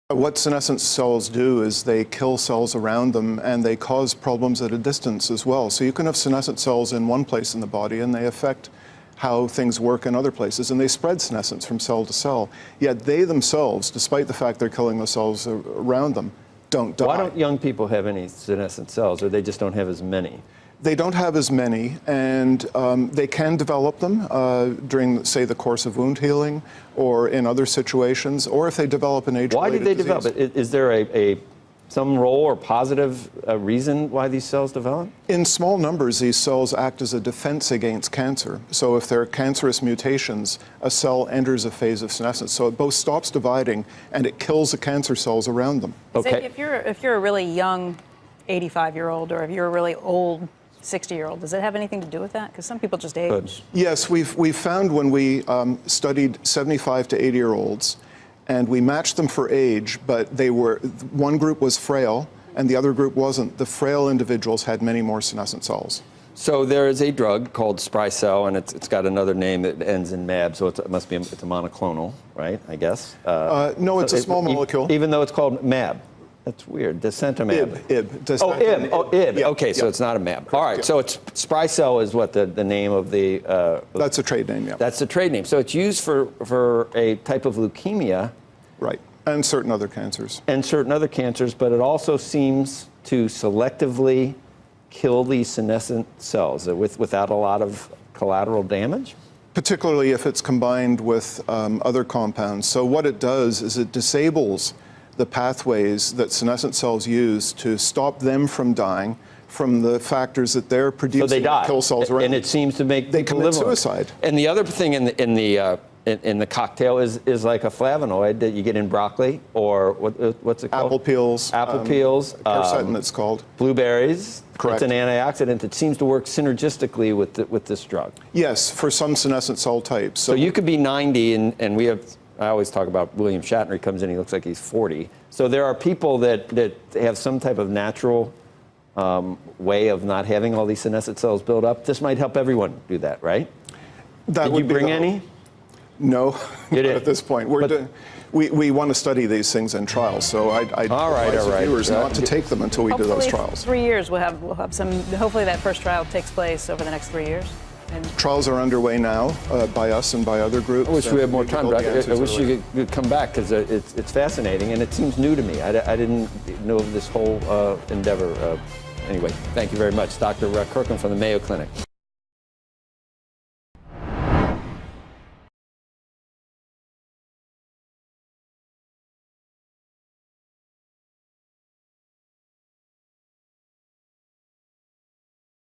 What senescent cells do is they kill cells around them, and they cause problems at a distance as well. So you can have senescent cells in one place in the body, and they affect how things work in other places, and they spread senescence from cell to cell. Yet they themselves, despite the fact they're killing the cells around them, don't die. Why don't young people have any senescent cells, or they just don't have as many? They don't have as many, and they can develop them during, say, the course of wound healing or in other situations, or if they develop an age-related Why do they disease. develop it? Is there some role or positive reason why these cells develop? In small numbers, these cells act as a defense against cancer. So if there are cancerous mutations, a cell enters a phase of senescence. So it both stops dividing and it kills the cancer cells around them. Okay. If you're a really young 85-year-old, or if you're a really old 60-year-old, does it have anything to do with that? Because some people just age. Yes, we've found when we studied 75 to 80-year-olds, and we matched them for age, but one group was frail and the other group wasn't. The frail individuals had many more senescent cells. So there is a drug called Sprycel, and it's got another name that ends in MAB, so it's a monoclonal, right? I guess. No, it's a small molecule. Even though it's called MAB. That's weird. Decentimab. IB. Oh, IB. Oh, IB. Yeah, okay, so it's not a MAB. Correct. All right, so it's Sprycel is what the name of the... That's a trade name, yeah. That's the trade name. So it's used for a type of leukemia. Right, and certain other cancers. And certain other cancers, but it also seems to selectively kill these senescent cells without a lot of collateral damage? Particularly if it's combined with other compounds. So what it does is it disables the pathways that senescent cells use to stop them from dying from the factors that they're producing. So they die. To kill cells around. And it seems to make they people commit live longer. suicide. And the other thing in the cocktail is like a flavonoid that you get in broccoli, or what's it called? Apple peels. Apple peels. Quercetin, it's called. Blueberries. Correct. It's an antioxidant that seems to work synergistically with this drug. Yes, for some senescent cell types. So you could be 90, and we have. I always talk about William Shatner. He comes in, he looks like he's 40. So there are people that have some type of natural way of not having all these senescent cells build up. This might help everyone do that, right? Did you bring any? No, not at this point. We want to study these things in trials, so I advise viewers not to take them until we do those trials. 3 years, we'll have some. Hopefully, that first trial takes place over the next 3 years. And trials are underway now by us and by other groups. I wish we had more time, but I wish you could come back, because it's fascinating and it seems new to me. I didn't know of this whole endeavor. Anyway, thank you very much, Dr. Kirkham from the Mayo Clinic.